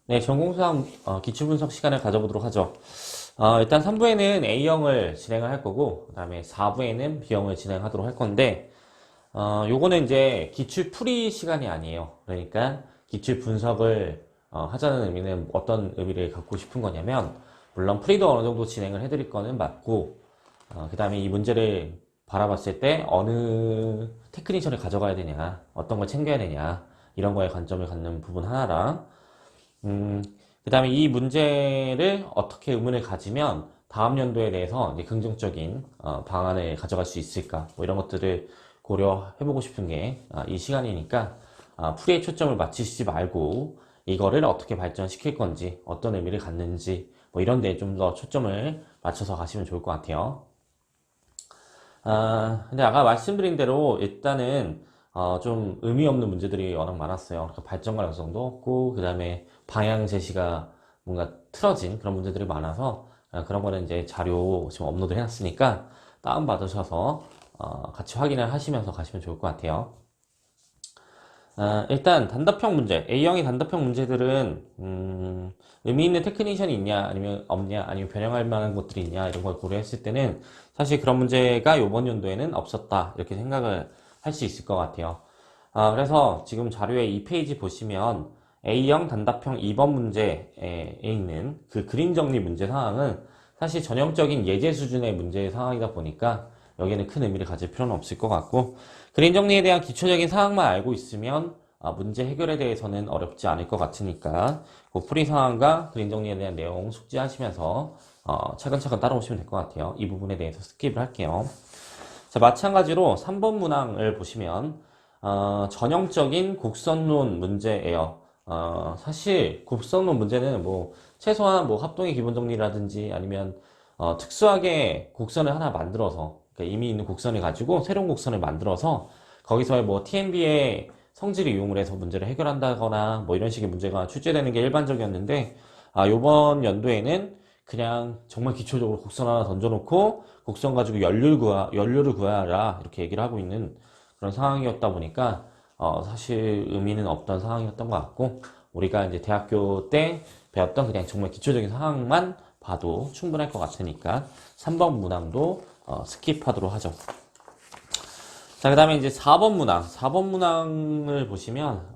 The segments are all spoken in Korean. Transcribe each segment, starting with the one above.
네, 전공수학 기출분석 시간을 가져보도록 하죠. 일단 3부에는 A형을 진행을 할 거고, 그 다음에 4부에는 B형을 진행하도록 할 건데, 요거는 이제 기출 풀이 시간이 아니에요. 그러니까 기출 분석을 하자는 의미는 어떤 의미를 갖고 싶은 거냐면, 물론 풀이도 어느 정도 진행을 해드릴 거는 맞고, 그 다음에 이 문제를 바라봤을 때 어느 테크니션을 가져가야 되냐, 어떤 걸 챙겨야 되냐, 이런 거에 관점을 갖는 부분 하나랑, 음, 그 다음에 이 문제를 어떻게 의문을 가지면 다음 연도에 대해서 이제 긍정적인 방안을 가져갈 수 있을까 뭐 이런 것들을 고려해보고 싶은 게 이 시간이니까 풀이에 초점을 맞추시지 말고 이거를 어떻게 발전시킬 건지 어떤 의미를 갖는지 뭐 이런 데에 좀 더 초점을 맞춰서 가시면 좋을 것 같아요. 근데 아까 말씀드린 대로 일단은 좀 의미 없는 문제들이 워낙 많았어요. 그러니까 발전 가능성도 없고 그 다음에 방향 제시가 뭔가 틀어진 그런 문제들이 많아서 그런 거는 이제 자료 지금 업로드 해놨으니까 다운받으셔서 같이 확인을 하시면서 가시면 좋을 것 같아요. 일단 단답형 문제, A형의 단답형 문제들은 의미 있는 테크니션이 있냐 아니면 없냐 아니면 변형할 만한 것들이 있냐 이런 걸 고려했을 때는 사실 그런 문제가 이번 연도에는 없었다 이렇게 생각을 할 수 있을 것 같아요. 그래서 지금 자료에 2페이지 보시면 A형 단답형 2번 문제에 있는 그 그림 정리 문제 상황은 사실 전형적인 예제 수준의 문제 상황이다 보니까 여기에는 큰 의미를 가질 필요는 없을 것 같고 그림 정리에 대한 기초적인 사항만 알고 있으면 문제 해결에 대해서는 어렵지 않을 것 같으니까 그 풀이 상황과 그림 정리에 대한 내용 숙지하시면서 차근차근 따라오시면 될 것 같아요. 이 부분에 대해서 스킵을 할게요. 자, 마찬가지로 3번 문항을 보시면 전형적인 곡선론 문제예요. 사실 곡선론 문제는 뭐 최소한 뭐 합동의 기본 정리라든지 아니면 특수하게 곡선을 하나 만들어서 그러니까 이미 있는 곡선을 가지고 새로운 곡선을 만들어서 거기서의 뭐 TMB의 성질을 이용을 해서 문제를 해결한다거나 뭐 이런 식의 문제가 출제되는 게 일반적이었는데 요번 연도에는 그냥 정말 기초적으로 곡선 하나 던져놓고 곡선 가지고 연료를 구하라 이렇게 얘기를 하고 있는 그런 상황이었다 보니까 사실 의미는 없던 상황이었던 것 같고 우리가 이제 대학교 때 배웠던 그냥 정말 기초적인 상황만 봐도 충분할 것 같으니까 3번 문항도 스킵하도록 하죠. 자, 그 다음에 이제 4번 문항. 4번 문항을 보시면,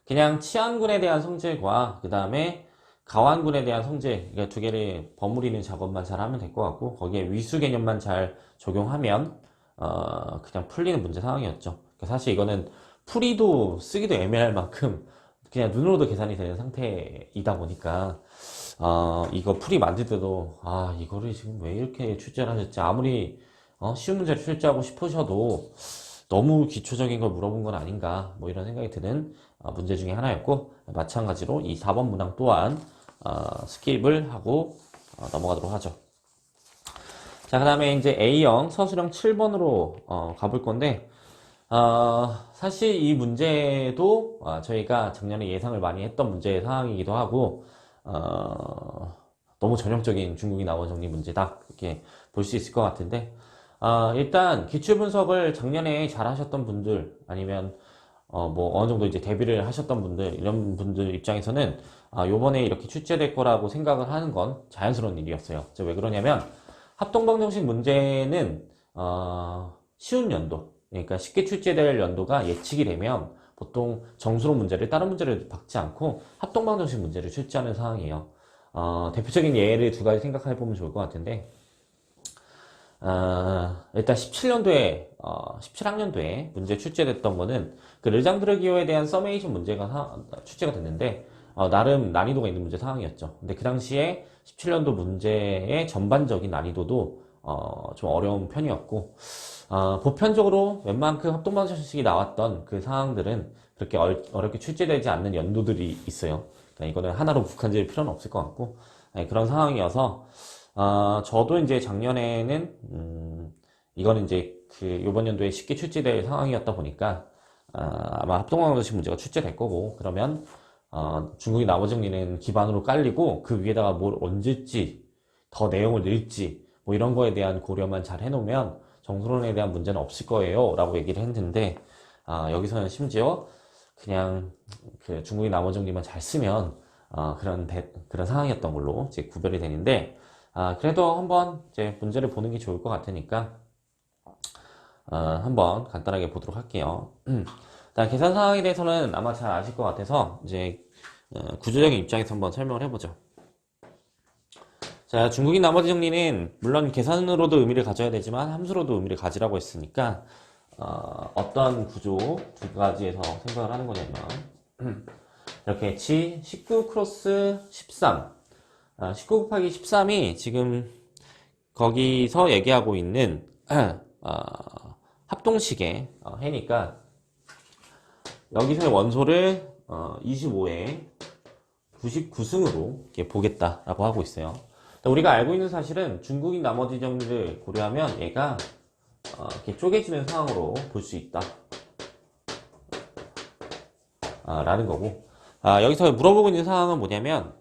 그냥 치안군에 대한 성질과, 그 다음에 가완군에 대한 성질, 그러니까 두 개를 버무리는 작업만 잘 하면 될 것 같고, 거기에 위수 개념만 잘 적용하면, 그냥 풀리는 문제 상황이었죠. 그러니까 사실 이거는 풀이도 쓰기도 애매할 만큼, 그냥 눈으로도 계산이 되는 상태이다 보니까, 이거 풀이 만들 때도, 이거를 지금 왜 이렇게 출제를 하셨지? 아무리 쉬운 문제를 출제하고 싶으셔도 너무 기초적인 걸 물어본 건 아닌가 뭐 이런 생각이 드는 문제 중에 하나였고 마찬가지로 이 4번 문항 또한 스킵을 하고 넘어가도록 하죠. 자, 그 다음에 이제 A형 서술형 7번으로 가볼 건데 사실 이 문제도 저희가 작년에 예상을 많이 했던 문제 상황이기도 하고 너무 전형적인 중국이 나온 정리 문제다 이렇게 볼 수 있을 것 같은데 일단 기출 분석을 작년에 잘 하셨던 분들 아니면 뭐 어느 정도 이제 대비를 하셨던 분들 이런 분들 입장에서는 요번에 이렇게 출제될 거라고 생각을 하는 건 자연스러운 일이었어요. 왜 그러냐면 합동방정식 문제는 쉬운 연도 그러니까 쉽게 출제될 연도가 예측이 되면 보통 정수로 문제를 다른 문제를 박지 않고 합동방정식 문제를 출제하는 상황이에요. 대표적인 예를 두 가지 생각해 보면 좋을 것 같은데 일단 17년도에, 17학년도에 문제 출제됐던 거는 그 르장드르기호에 대한 서메이션 문제가 출제가 됐는데, 나름 난이도가 있는 문제 상황이었죠. 근데 그 당시에 17년도 문제의 전반적인 난이도도, 좀 어려운 편이었고, 보편적으로 웬만큼 합동방정식이 나왔던 그 상황들은 그렇게 어렵게 출제되지 않는 연도들이 있어요. 그러니까 이거는 하나로 국한될 필요는 없을 것 같고, 그런 상황이어서, 저도 이제 작년에는, 이거는 이제 그 요번 연도에 쉽게 출제될 상황이었다 보니까, 아마 합동방정식 문제가 출제될 거고, 그러면, 중국이 나머지 정리는 기반으로 깔리고, 그 위에다가 뭘 얹을지, 더 내용을 넣을지, 뭐 이런 거에 대한 고려만 잘 해놓으면, 정수론에 대한 문제는 없을 거예요. 라고 얘기를 했는데, 여기서는 심지어 그냥 그 중국인 나머지 정리만 잘 쓰면 그런 상황이었던 걸로 이제 구별이 되는데, 그래도 한번 이제 문제를 보는 게 좋을 것 같으니까 한번 간단하게 보도록 할게요. 일단 계산 상황에 대해서는 아마 잘 아실 것 같아서 이제 구조적인 입장에서 한번 설명을 해보죠. 자, 중국인 나머지 정리는 물론 계산으로도 의미를 가져야 되지만 함수로도 의미를 가지라고 했으니까 어떤 구조 두 가지에서 생각을 하는 거냐면 이렇게 19 크로스 13 19 곱하기 13이 지금 거기서 얘기하고 있는 합동식의 해니까 여기서의 원소를 25에 99승으로 이렇게 보겠다라고 하고 있어요. 우리가 알고 있는 사실은 중국인 나머지 정리를 고려하면 얘가 이렇게 쪼개지는 상황으로 볼 수 있다 라는 거고, 여기서 물어보고 있는 상황은 뭐냐면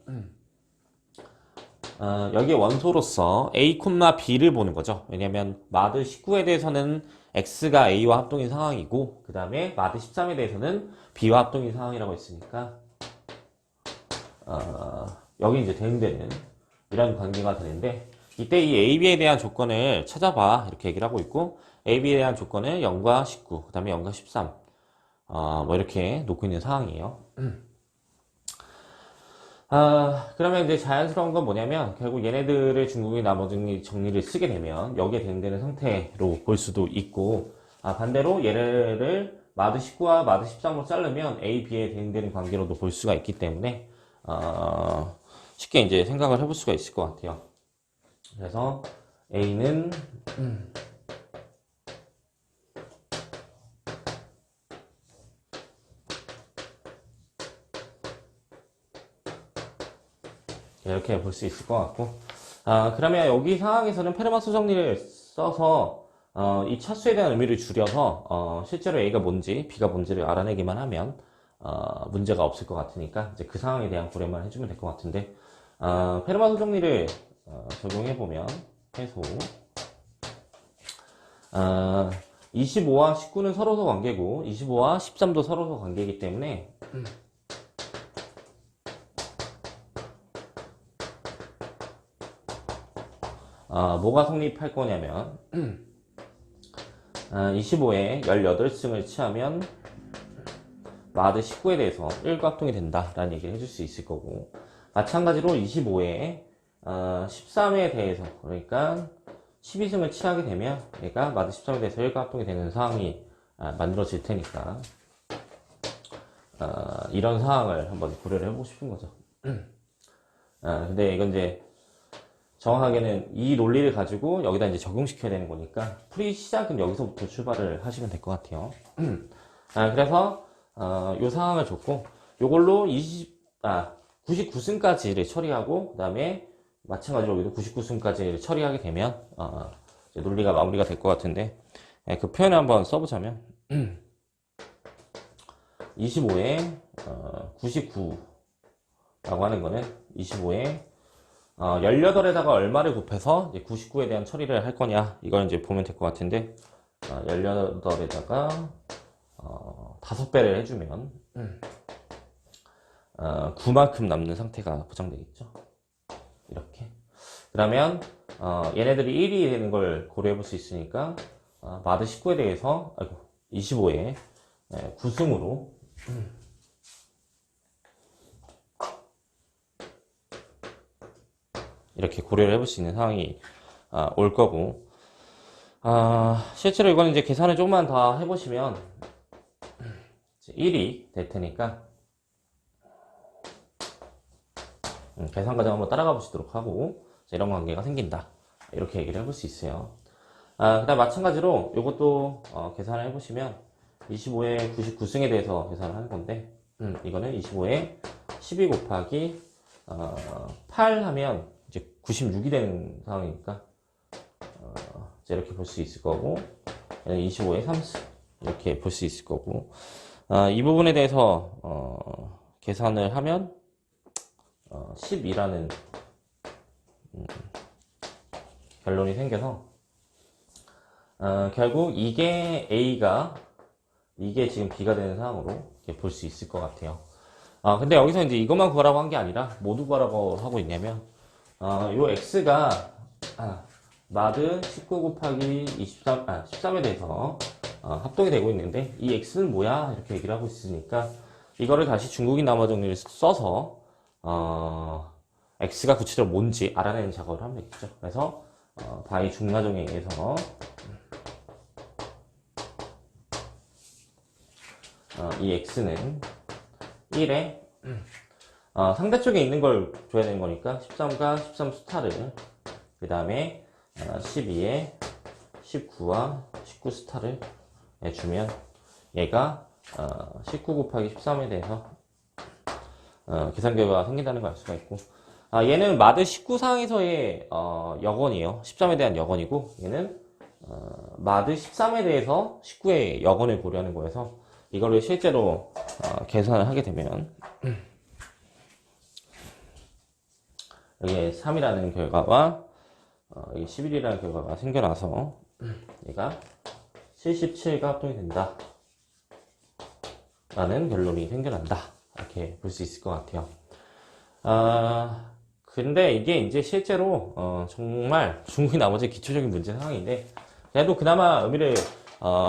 여기에 원소로서 A, B를 보는 거죠. 왜냐면 마드 19에 대해서는 X가 A와 합동인 상황이고 그 다음에 마드 13에 대해서는 B와 합동인 상황이라고 했으니까 여기 이제 대응되는 이런 관계가 되는데, 이때 이 AB에 대한 조건을 찾아봐 이렇게 얘기를 하고 있고, AB에 대한 조건을 0과 19, 그 다음에 0과 13 뭐 이렇게 놓고 있는 상황이에요. 그러면 이제 자연스러운 건 뭐냐면 결국 얘네들의 중국인 나머지 정리를 쓰게 되면 여기에 대응되는 상태로 볼 수도 있고, 반대로 얘를 마드 19와 마드 13으로 자르면 A, B에 대응되는 관계로도 볼 수가 있기 때문에 쉽게 이제 생각을 해볼 수가 있을 것 같아요. 그래서 A는 이렇게 볼 수 있을 것 같고, 그러면 여기 상황에서는 페르마수 정리를 써서 이 차수에 대한 의미를 줄여서 실제로 A가 뭔지 B가 뭔지를 알아내기만 하면 문제가 없을 것 같으니까 이제 그 상황에 대한 고려만 해주면 될 것 같은데, 페르마수 정리를 적용해보면 해소 25와 19는 서로서 관계고 25와 13도 서로서 관계이기 때문에 뭐가 성립할 거냐면 25에 18승을 취하면 마드 19에 대해서 1과 합동이 된다라는 얘기를 해줄 수 있을 거고, 마찬가지로 25에 13에 대해서, 그러니까 12승을 취하게 되면 얘가 마드 13에 대해서 1과 합동이 되는 상황이 만들어질 테니까 이런 상황을 한번 고려를 해보고 싶은 거죠. 근데 이건 이제 정확하게는 이 논리를 가지고 여기다 이제 적용시켜야 되는 거니까 풀이 시작은 여기서부터 출발을 하시면 될 것 같아요. 그래서 요 상황을 줬고, 요걸로 99승까지를 처리하고 그 다음에 마찬가지로 여기도 99승까지를 처리하게 되면 이제 논리가 마무리가 될 것 같은데, 그 표현을 한번 써보자면 25에 99라고 하는 거는 25에 18에다가 얼마를 곱해서 99에 대한 처리를 할 거냐, 이걸 이제 보면 될 것 같은데, 18에다가 5배를 해주면 9만큼 남는 상태가 보장되겠죠. 이렇게. 그러면 얘네들이 1이 되는 걸 고려해 볼 수 있으니까 마드 19에 대해서 25에 9승으로 이렇게 고려를 해볼 수 있는 상황이 올 거고, 실제로 이거는 이제 계산을 조금만 더 해보시면 1이 될 테니까 계산 과정 한번 따라가 보시도록 하고, 이런 관계가 생긴다 이렇게 얘기를 해볼 수 있어요. 그 다음 마찬가지로 이것도 계산을 해보시면 25에 99승에 대해서 계산을 하는 건데, 이거는 25에 12 곱하기 8 하면 이제 96이 되는 상황이니까 이렇게 볼 수 있을 거고, 25에 3승 이렇게 볼 수 있을 거고, 이 부분에 대해서 계산을 하면 12라는 결론이 생겨서 결국 이게 A가 이게 지금 B가 되는 상황으로 볼 수 있을 것 같아요. 근데 여기서 이제 이것만 구하라고 한 게 아니라 모두 구하라고 하고 있냐면, 요 x가, 마드 19 곱하기 13에 대해서 합동이 되고 있는데, 이 x는 뭐야? 이렇게 얘기를 하고 있으니까, 이거를 다시 중국인 남아 정리를 써서, x가 구체적으로 뭔지 알아내는 작업을 하면 되겠죠. 그래서, 바이 중나정에 의해서, 이 x는 1에 상대쪽에 있는 걸 줘야 되는 거니까 13과 13 스타를 그 다음에 12에 19와 19 스타를 주면 얘가 19 곱하기 13에 대해서 계산 결과가 생긴다는 걸 알 수가 있고 얘는 마드 19 상에서의 여건이에요. 13에 대한 여건이고 얘는 마드 13에 대해서 19의 여건을 고려하는 거여서 이거를 실제로 계산을 하게 되면 여기에 3이라는 결과와 여기 11이라는 결과가 생겨나서 얘가 77과 합동이 된다 라는 결론이 생겨난다 이렇게 볼 수 있을 것 같아요. 근데 이게 이제 실제로 정말 중국이 나머지 기초적인 문제 상황인데 그래도 그나마 의미를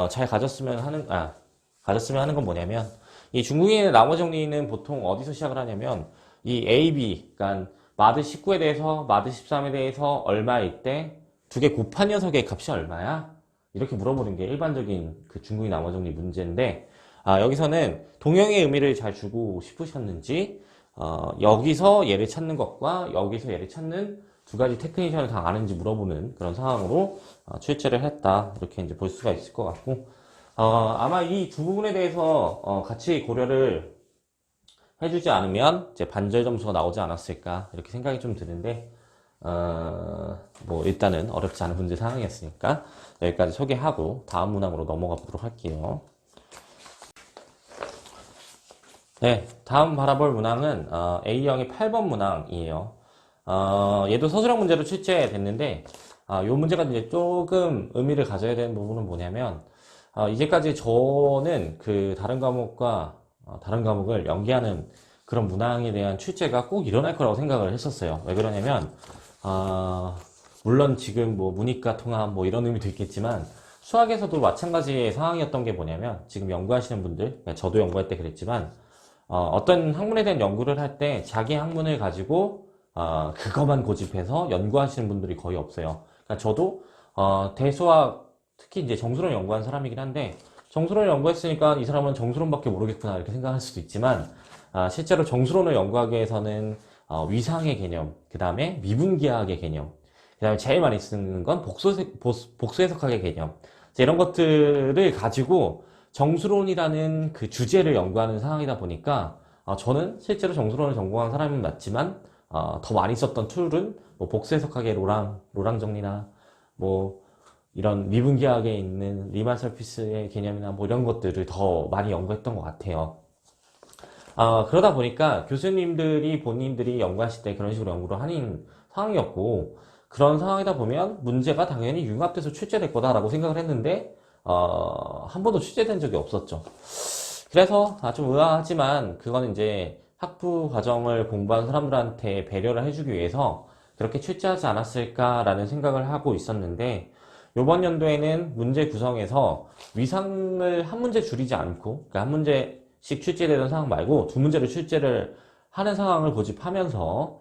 잘 가졌으면 하는 건 뭐냐면 이 중국인의 나머지 정리는 보통 어디서 시작을 하냐면 이 A, B, 그러니까 마드 19에 대해서 마드 13에 대해서 얼마일 때 두 개 곱한 녀석의 값이 얼마야? 이렇게 물어보는 게 일반적인 그 중국인 나머지 정리 문제인데 여기서는 동형의 의미를 잘 주고 싶으셨는지 여기서 얘를 찾는 것과 여기서 얘를 찾는 두 가지 테크니션을 다 아는지 물어보는 그런 상황으로 출제를 했다 이렇게 이제 볼 수가 있을 것 같고 아마 이 두 부분에 대해서 같이 고려를 해주지 않으면 이제 반절 점수가 나오지 않았을까 이렇게 생각이 좀 드는데 뭐 일단은 어렵지 않은 문제 상황이었으니까 여기까지 소개하고 다음 문항으로 넘어가 보도록 할게요. 네, 다음 바라볼 문항은 A형의 8번 문항이에요. 얘도 서술형 문제로 출제됐는데 이 문제가 이제 조금 의미를 가져야 되는 부분은 뭐냐면 이제까지 저는 그 다른 과목과 다른 과목을 연계하는 그런 문항에 대한 출제가 꼭 일어날 거라고 생각을 했었어요. 왜 그러냐면 물론 지금 뭐 문이과 통합 뭐 이런 의미도 있겠지만 수학에서도 마찬가지의 상황이었던 게 뭐냐면 지금 연구하시는 분들, 그러니까 저도 연구할 때 그랬지만 어떤 학문에 대한 연구를 할 때 자기 학문을 가지고 그것만 고집해서 연구하시는 분들이 거의 없어요. 그러니까 저도 대수학 특히 이제 정수론 연구한 사람이긴 한데 정수론을 연구했으니까 이 사람은 정수론밖에 모르겠구나 이렇게 생각할 수도 있지만 실제로 정수론을 연구하기 위해서는 위상의 개념, 그 다음에 미분기하학의 개념, 그 다음에 제일 많이 쓰는 건 복수 해석학의 개념 이런 것들을 가지고 정수론이라는 그 주제를 연구하는 상황이다 보니까 저는 실제로 정수론을 전공한 사람은 맞지만 더 많이 썼던 툴은 뭐 복수 해석학의 로랑 정리나 뭐 이런 미분기하학에 있는 리만 서피스의 개념이나 뭐 이런 것들을 더 많이 연구했던 것 같아요. 그러다 보니까 교수님들이 본인들이 연구하실 때 그런 식으로 연구를 하는 상황이었고 그런 상황이다 보면 문제가 당연히 융합돼서 출제될 거다라고 생각을 했는데 한 번도 출제된 적이 없었죠. 그래서 좀 의아하지만 그건 이제 학부 과정을 공부한 사람들한테 배려를 해주기 위해서 그렇게 출제하지 않았을까라는 생각을 하고 있었는데 이번 연도에는 문제 구성에서 위상을 한 문제 줄이지 않고 그러니까 한 문제씩 출제되는 상황 말고 두 문제를 출제를 하는 상황을 고집하면서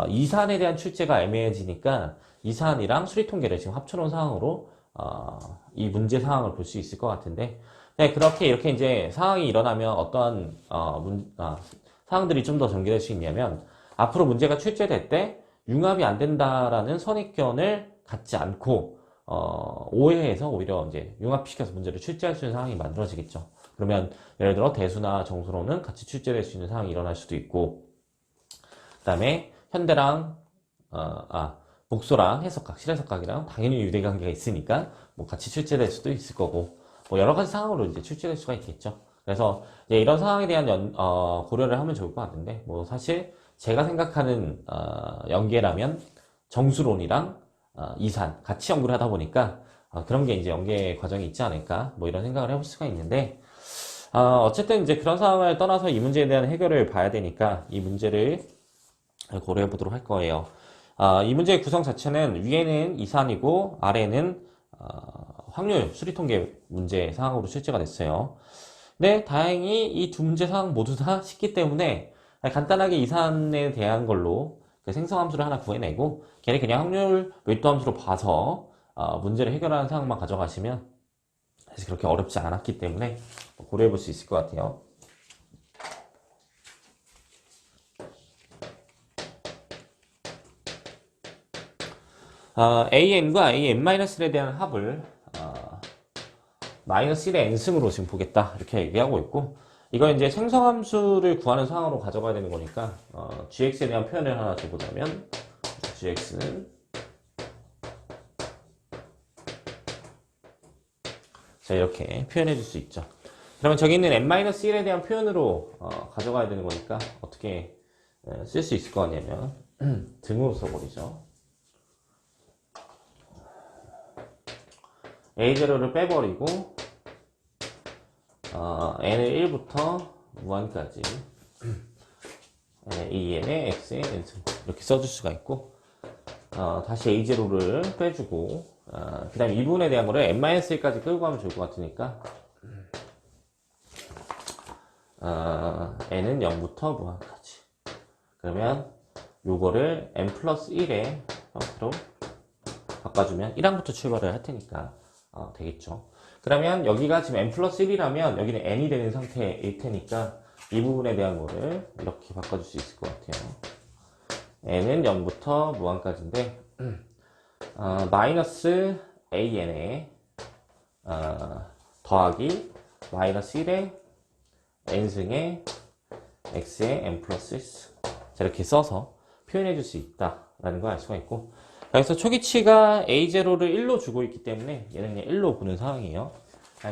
이산에 대한 출제가 애매해지니까 이산이랑 수리통계를 지금 합쳐놓은 상황으로 이 문제 상황을 볼 수 있을 것 같은데 네, 그렇게 이렇게 이제 상황이 일어나면 어떠한 상황들이 좀 더 전개될 수 있냐면 앞으로 문제가 출제될 때 융합이 안 된다라는 선입견을 갖지 않고 오해해서 오히려 이제 융합시켜서 문제를 출제할 수 있는 상황이 만들어지겠죠. 그러면 예를 들어 대수나 정수로는 같이 출제될 수 있는 상황이 일어날 수도 있고 그 다음에 현대랑 복소랑 해석학, 실해석학이랑 당연히 유대관계가 있으니까 뭐 같이 출제될 수도 있을 거고 뭐 여러 가지 상황으로 이제 출제될 수가 있겠죠. 그래서 이제 이런 상황에 대한 고려를 하면 좋을 것 같은데 뭐 사실 제가 생각하는 연계라면 정수론이랑 이산 같이 연구를 하다 보니까 그런 게 이제 연계 과정이 있지 않을까 뭐 이런 생각을 해볼 수가 있는데 어쨌든 이제 그런 상황을 떠나서 이 문제에 대한 해결을 봐야 되니까 이 문제를 고려해 보도록 할 거예요. 이 문제의 구성 자체는 위에는 이산이고 아래는 확률 수리통계 문제 상황으로 출제가 됐어요. 근데 다행히 이 두 문제 상황 모두 다 쉽기 때문에 간단하게 이산에 대한 걸로 그 생성함수를 하나 구해내고 걔는 그냥 확률 밀도함수로 봐서 문제를 해결하는 상황만 가져가시면 사실 그렇게 어렵지 않았기 때문에 고려해 볼 수 있을 것 같아요. AN과 AN-1에 대한 합을 마이너스 1의 n승으로 지금 보겠다 이렇게 얘기하고 있고 이건 이제 생성함수를 구하는 상황으로 가져가야 되는 거니까 gx에 대한 표현을 하나 줘보자면 gx는 자 이렇게 표현해 줄 수 있죠. 그러면 저기 있는 n-1에 대한 표현으로 가져가야 되는 거니까 어떻게 쓸 수 있을 것 같냐면 등으로 써버리죠. a0를 빼버리고 n을 1부터 무한까지 an의 x의 n승 이렇게 써줄 수가 있고 다시 a0를 빼주고 그 다음 이 부분에 대한 거를 n-1까지 끌고 가면 좋을 것 같으니까 n은 0부터 무한까지 그러면 요거를 n 플러스 1의 형태로 바꿔주면 1항부터 출발을 할 테니까 되겠죠. 그러면 여기가 지금 n 플러스 1이라면 여기는 n이 되는 상태일 테니까 이 부분에 대한 거를 이렇게 바꿔줄 수 있을 것 같아요. n은 0부터 무한까지인데 마이너스 an에 더하기 마이너스 1의 n승의 x의 n 플러스 1 자, 이렇게 써서 표현해 줄 수 있다라는 걸 알 수가 있고 여기서 초기치가 a0를 1로 주고 있기 때문에 얘는 그냥 1로 보는 상황이에요.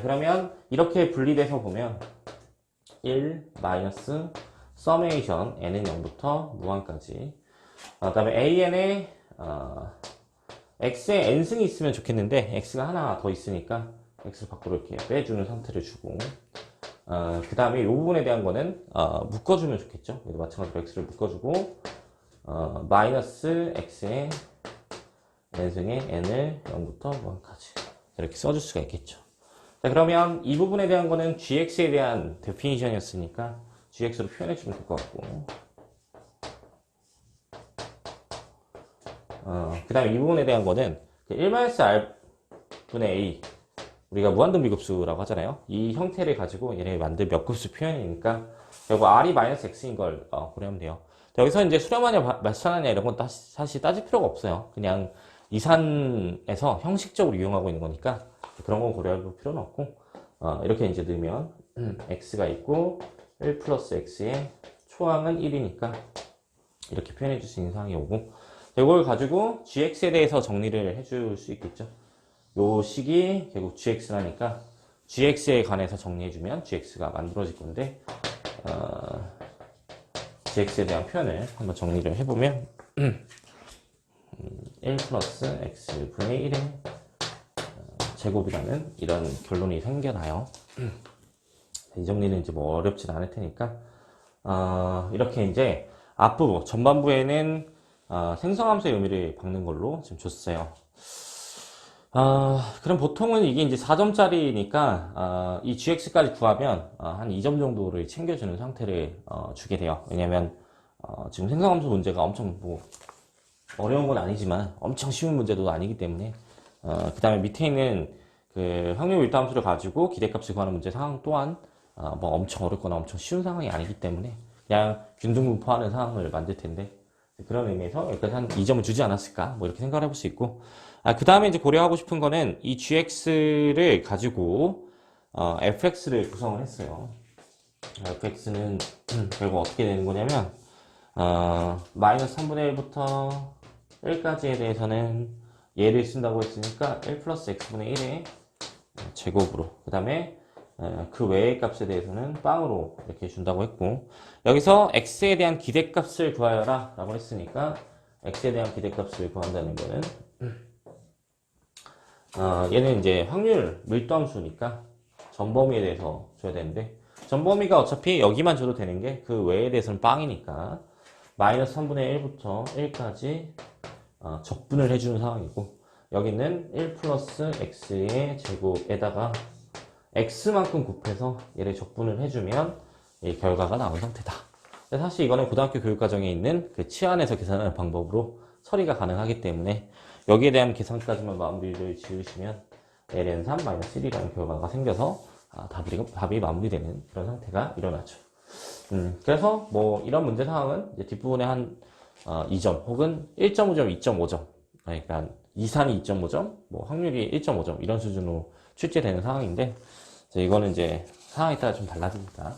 그러면 이렇게 분리돼서 보면 1 마이너스 서메이션 n은 0부터 무한까지 그 다음에 an에 x에 n승이 있으면 좋겠는데 x가 하나 더 있으니까 x를 밖으로 이렇게 빼주는 상태를 주고 그 다음에 이 부분에 대한 거는 묶어주면 좋겠죠. 마찬가지로 x를 묶어주고 마이너스 x의 n승의 n을 0부터 무한까지 이렇게 써줄 수가 있겠죠. 자, 그러면 이 부분에 대한 거는 gx에 대한 데피니션이었으니까 gx로 표현해주면 될 것 같고 그 다음에 이 부분에 대한 거는 1-r분의 a 우리가 무한등 비급수라고 하잖아요. 이 형태를 가지고 얘네 만든 몇 급수 표현이니까 결국 r이 마이너스 x인 걸 고려하면 돼요. 여기서 이제 수렴하냐 마찬하냐 이런 건 사실 따질 필요가 없어요. 그냥 이산에서 형식적으로 이용하고 있는 거니까 그런 건 고려할 필요는 없고 이렇게 이제 넣으면 x가 있고 1 플러스 x의 초항은 1이니까 이렇게 표현해 줄 수 있는 상황이 오고 이걸 가지고 gx에 대해서 정리를 해줄 수 있겠죠. 요 식이 결국 gx라니까 gx에 관해서 정리해주면 gx가 만들어질 건데 gx에 대한 표현을 한번 정리를 해보면 1 플러스 x분의 1의 제곱이라는 이런 결론이 생겨나요. 이 정리는 이제 뭐 어렵진 않을 테니까 이렇게 이제 앞부분 전반부에는 생성함수의 의미를 박는 걸로 지금 줬어요. 그럼 보통은 이게 이제 4점짜리니까 이 gx까지 구하면 한 2점 정도를 챙겨주는 상태를 주게 돼요. 왜냐면 지금 생성함수 문제가 엄청 뭐 어려운 건 아니지만 엄청 쉬운 문제도 아니기 때문에 그 다음에 밑에 있는 그 확률 밀도함수를 가지고 기대값을 구하는 문제 상황 또한 뭐 엄청 어렵거나 엄청 쉬운 상황이 아니기 때문에 그냥 균등분포하는 상황을 만들 텐데 그런 의미에서 여기까지 한 2점을 주지 않았을까 뭐 이렇게 생각을 해볼 수 있고 그 다음에 이제 고려하고 싶은 거는 이 gx를 가지고 fx를 구성을 했어요. fx는 결국 어떻게 되는 거냐면 마이너스 3분의 1부터 1까지에 대해서는 얘를 쓴다고 했으니까 1 플러스 x분의 1의 제곱으로 그 다음에 그 외의 값에 대해서는 빵으로 이렇게 준다고 했고 여기서 x에 대한 기대값을 구하여라 라고 했으니까 x에 대한 기대값을 구한다는 거는 얘는 이제 확률 밀도함수니까 전범위에 대해서 줘야 되는데 전범위가 어차피 여기만 줘도 되는 게 그 외에 대해서는 빵이니까 마이너스 3분의 1부터 1까지 적분을 해주는 상황이고, 여기는 1 플러스 x의 제곱에다가 x만큼 곱해서 얘를 적분을 해주면 이 결과가 나온 상태다. 사실 이거는 고등학교 교육과정에 있는 그 치환해서 계산하는 방법으로 처리가 가능하기 때문에 여기에 대한 계산까지만 마무리를 지으시면 ln3 1이라는 결과가 생겨서 답이 마무리되는 그런 상태가 일어나죠. 그래서 뭐 이런 문제 상황은 이제 뒷부분에 한 2점 혹은 1.5점, 2.5점, 그러니까 이산이 2.5점, 뭐 확률이 1.5점 이런 수준으로 출제되는 상황인데, 이거는 이제 상황에 따라 좀 달라지니까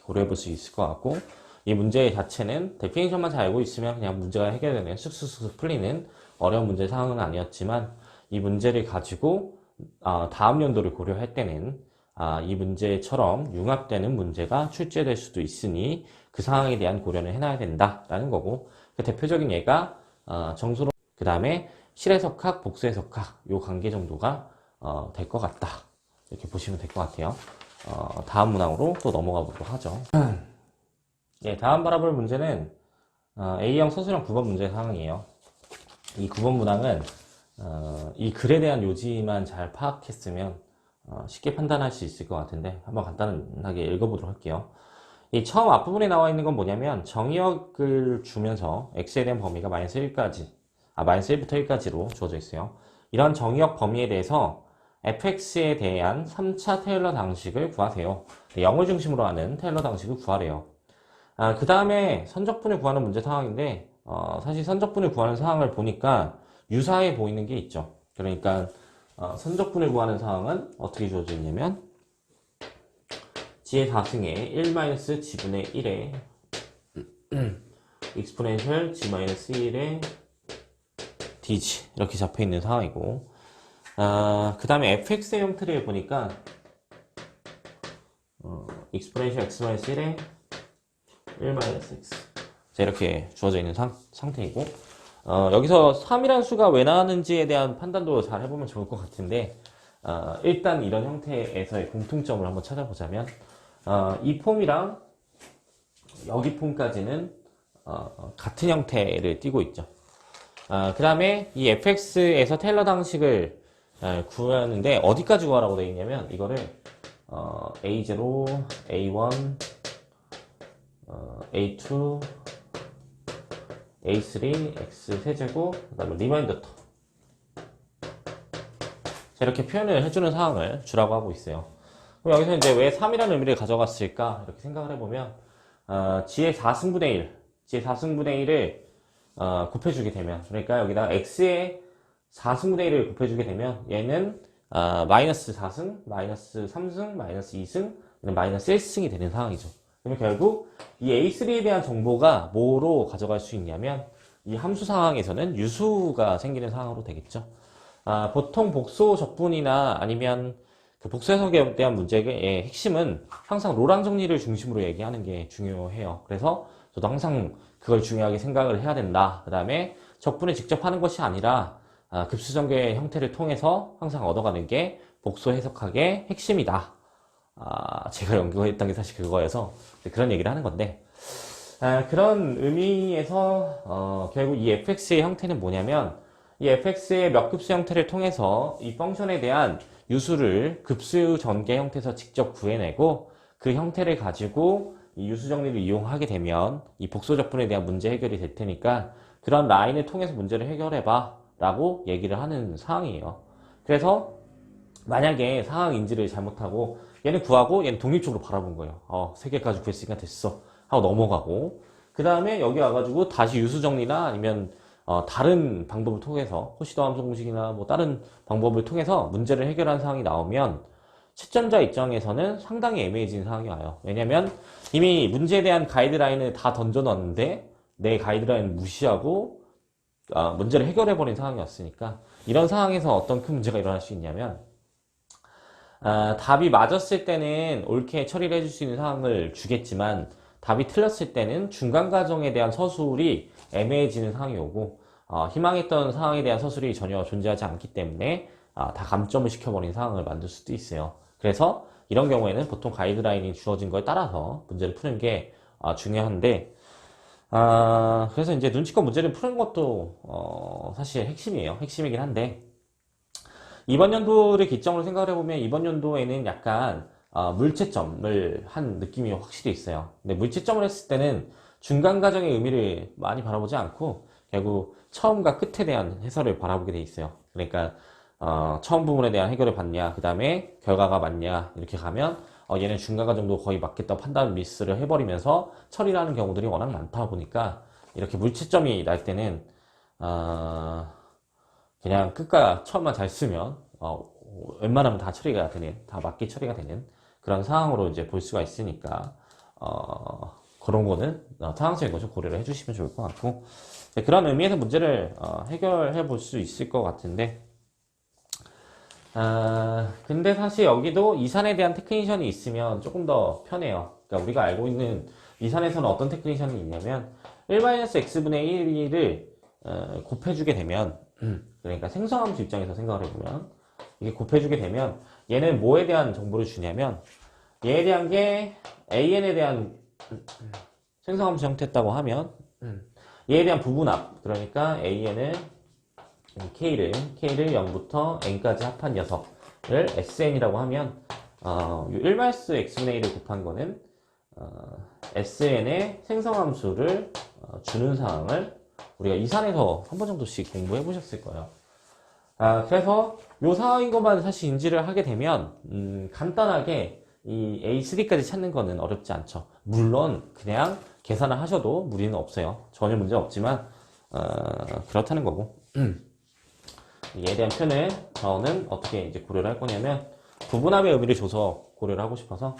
고려해 볼 수 있을 것 같고, 이 문제 자체는 데피니션만 잘 알고 있으면 그냥 문제가 해결되는 쑥쑥쑥 풀리는 어려운 문제 상황은 아니었지만, 이 문제를 가지고 다음 연도를 고려할 때는 이 문제처럼 융합되는 문제가 출제될 수도 있으니 그 상황에 대한 고려는 해놔야 된다라는 거고, 그 대표적인 예가 정수론, 그 다음에 실해석학, 복수해석학 요 관계 정도가 될 것 같다, 이렇게 보시면 될 것 같아요. 다음 문항으로 또 넘어가 보도록 하죠. 예, 다음 바라볼 문제는 A형 서술형 9번 문제 상황이에요. 이 9번 문항은 이 글에 대한 요지만 잘 파악했으면 쉽게 판단할 수 있을 것 같은데, 한번 간단하게 읽어보도록 할게요. 이 처음 앞부분에 나와 있는 건 뭐냐면, 정의역을 주면서 x에 대한 범위가 마이너스 1까지, 마이너스 1부터 1까지로 주어져 있어요. 이런 정의역 범위에 대해서 fx에 대한 3차 테일러 방식을 구하세요. 0을 중심으로 하는 테일러 방식을 구하래요. 그 다음에 선적분을 구하는 문제 상황인데, 사실 선적분을 구하는 상황을 보니까 유사해 보이는 게 있죠. 그러니까 선적분을 구하는 상황은 어떻게 주어져 있냐면, g의 4승에 1-g분의 1에 exponential g-1의 dg 이렇게 잡혀 있는 상황이고, 그 다음에 fx의 형태를 보니까 exponential x-1의 1-x 자, 이렇게 주어져 있는 상태이고, 여기서 3이라는 수가 왜 나왔는지에 대한 판단도 잘 해보면 좋을 것 같은데, 일단 이런 형태에서의 공통점을 한번 찾아보자면, 이 폼이랑 여기 폼까지는 같은 형태를 띠고 있죠. 그 다음에 이 fx에서 테일러 방식을 구하는데 어디까지 구하라고 되어 있냐면, 이거를 a0, a1, a2, a3, x 세제곱, 그 다음에 리마인더 터, 이렇게 표현을 해주는 상황을 주라고 하고 있어요. 그럼 여기서 이제 왜 3이라는 의미를 가져갔을까 이렇게 생각을 해보면, g의 4승분의 1, g의 4승분의 1을 곱해주게 되면, 그러니까 여기다 x의 4승분의 1을 곱해주게 되면 얘는 마이너스 4승, 마이너스 3승, 마이너스 2승, 마이너스 1승이 되는 상황이죠. 그러면 결국 이 A3에 대한 정보가 뭐로 가져갈 수 있냐면, 이 함수 상황에서는 유수가 생기는 상황으로 되겠죠. 보통 복소 적분이나 아니면 그 복수 해석에 대한 문제의 핵심은 항상 로랑 정리를 중심으로 얘기하는 게 중요해요. 그래서 저도 항상 그걸 중요하게 생각을 해야 된다. 그 다음에 적분을 직접 하는 것이 아니라 급수전개 형태를 통해서 항상 얻어가는 게 복수 해석학의 핵심이다. 제가 연구했던 게 사실 그거여서 그런 얘기를 하는 건데, 그런 의미에서 결국 이 fx의 형태는 뭐냐면, 이 fx의 몇 급수 형태를 통해서 이 펑션에 대한 유수를 급수 전개 형태에서 직접 구해내고, 그 형태를 가지고 이 유수 정리를 이용하게 되면 이 복소 적분에 대한 문제 해결이 될 테니까 그런 라인을 통해서 문제를 해결해봐 라고 얘기를 하는 상황이에요. 그래서 만약에 상황 인지를 잘못하고 얘는 구하고 얘는 독립적으로 바라본 거예요. 3개까지 구했으니까 됐어 하고 넘어가고, 그 다음에 여기 와가지고 다시 유수 정리나 아니면 다른 방법을 통해서 코시도 함수 공식이나 뭐 다른 방법을 통해서 문제를 해결한 상황이 나오면 채점자 입장에서는 상당히 애매해지는 상황이 와요. 왜냐면 이미 문제에 대한 가이드라인을 다 던져놨는데 내 가이드라인을 무시하고 문제를 해결해버린 상황이 왔으니까, 이런 상황에서 어떤 큰 문제가 일어날 수 있냐면, 답이 맞았을 때는 옳게 처리를 해줄 수 있는 상황을 주겠지만 답이 틀렸을 때는 중간 과정에 대한 서술이 애매해지는 상황이 오고, 희망했던 상황에 대한 서술이 전혀 존재하지 않기 때문에 다 감점을 시켜버린 상황을 만들 수도 있어요. 그래서 이런 경우에는 보통 가이드라인이 주어진 거에 따라서 문제를 푸는 게 중요한데, 그래서 이제 눈치껏 문제를 푸는 것도 사실 핵심이에요. 핵심이긴 한데, 이번 연도를 기점으로 생각을 해보면 이번 연도에는 약간 물채점을 한 느낌이 확실히 있어요. 근데 물채점을 했을 때는 중간 과정의 의미를 많이 바라보지 않고 결국 처음과 끝에 대한 해설을 바라보게 돼 있어요. 그러니까 처음 부분에 대한 해결을 받냐, 그 다음에 결과가 맞냐 이렇게 가면 얘는 중간 과정도 거의 맞겠다 판단 미스를 해버리면서 처리를 하는 경우들이 워낙 많다 보니까 이렇게 물채점이 날 때는 그냥 끝과 처음만 잘 쓰면 웬만하면 다 처리가 되는, 다 맞게 처리가 되는 그런 상황으로 이제 볼 수가 있으니까 그런 거는 상황적인 거 좀 고려를 해주시면 좋을 것 같고, 그런 의미에서 문제를 해결해 볼 수 있을 것 같은데, 근데 사실 여기도 이산에 대한 테크니션이 있으면 조금 더 편해요. 그러니까 우리가 알고 있는 이산에서는 어떤 테크니션이 있냐면 1-x분의 1을 곱해주게 되면, 그러니까 생성함수 입장에서 생각을 해보면 이게 곱해주게 되면 얘는 뭐에 대한 정보를 주냐면 얘에 대한 게 an에 대한 생성함수 형태였다고 하면 얘에 대한 부분합, 그러니까 an은 K를 0부터 n까지 합한 녀석을 SN이라고 하면 1-x분의 1을 곱한 거는 SN의 생성함수를 주는 상황을 우리가 이산에서 한 번 정도씩 공부해 보셨을 거예요. 그래서 요 상황인 것만 사실 인지를 하게 되면 간단하게 이 A3까지 찾는 거는 어렵지 않죠. 물론 그냥 계산을 하셔도 무리는 없어요. 전혀 문제 없지만 그렇다는 거고. 얘에 대한 표는 저는 어떻게 이제 고려를 할 거냐면 부분합의 의미를 줘서 고려를 하고 싶어서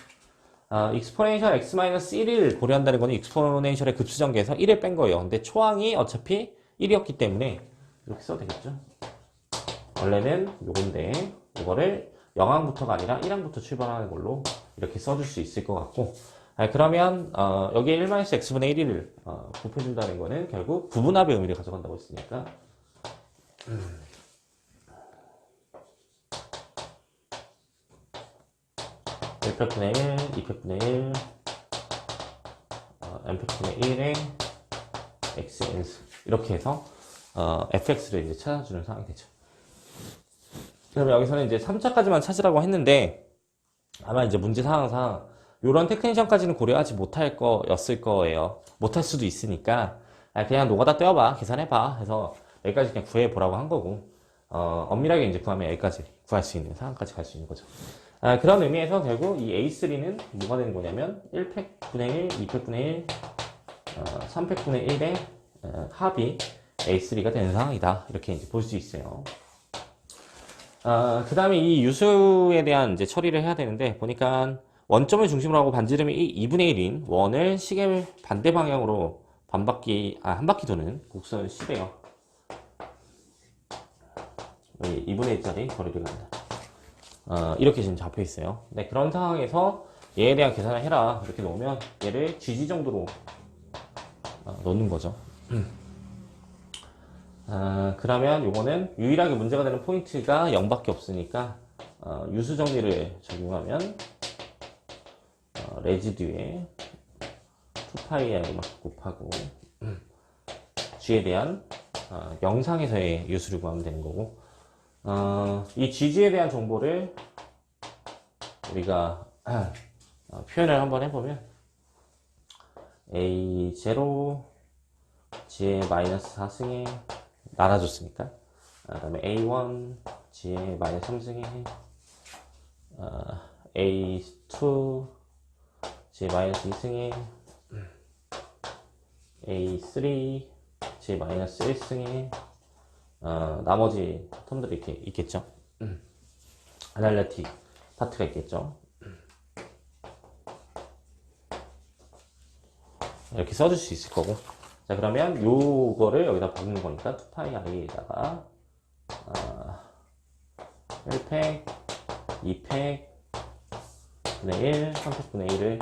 익스포넨셜 x-1을 고려한다는 거는 익스포넨셜의 급수전개에서 1을 뺀 거예요. 근데 초항이 어차피 1이었기 때문에 이렇게 써도 되겠죠. 원래는 요건데 이거를 0항부터가 아니라 1항부터 출발하는 걸로 이렇게 써줄 수 있을 것 같고, 그러면 여기에 1-x분의 1을 곱해준다는 거는 결국 부분합의 의미를 가져간다고 했으니까 1팩분의 1, 2팩분의 1, n팩분의 1에 xn 이렇게 해서 fx를 이제 찾아주는 상황이 되죠. 그러면 여기서는 이제 3차까지만 찾으라고 했는데 아마 이제 문제 상황상 이런 테크니션까지는 고려하지 못할 거였을 거예요. 못할 수도 있으니까 그냥 노가다 떼어봐, 계산해봐 해서 여기까지 그냥 구해보라고 한 거고, 엄밀하게 이제 구하면 여기까지 구할 수 있는 상황까지 갈 수 있는 거죠. 그런 의미에서 결국 이 A3는 뭐가 되는 거냐면 1팩분의 1, 2팩분의 1, 3팩분의 1의 합이 A3가 되는 상황이다. 이렇게 이제 볼 수 있어요. 그 다음에 이 유수에 대한 이제 처리를 해야 되는데, 보니까 원점을 중심으로 하고 반지름이 2분의 1인 원을 시계 반대 방향으로 한 바퀴 도는 곡선을 C래요. 2분의 1짜리 거리를 간다. 이렇게 지금 잡혀 있어요. 네, 그런 상황에서 얘에 대한 계산을 해라. 이렇게 놓으면 얘를 GG 정도로 놓는 거죠. 그러면 요거는 유일하게 문제가 되는 포인트가 0밖에 없으니까 유수 정리를 적용하면 레지듀에 2파이하고 곱하고 g에 대한 영상에서의 유수를 구하면 되는 거고, 이 GG에 대한 정보를 우리가 표현을 한번 해보면 A0 G의 마이너스 4승에 나눠줬으니까, 그 다음에 A1 G의 마이너스 3승에 A2 G의 마이너스 2승에 A3 G의 마이너스 1승에 나머지 텀들이 이렇게 있겠죠. 아날리틱 파트가 있겠죠. 이렇게 써줄 수 있을 거고, 자 그러면 요거를 여기다 박는 거니까 2파이 i에다가 1팩, 2팩 분의 1, 3팩 분의 1을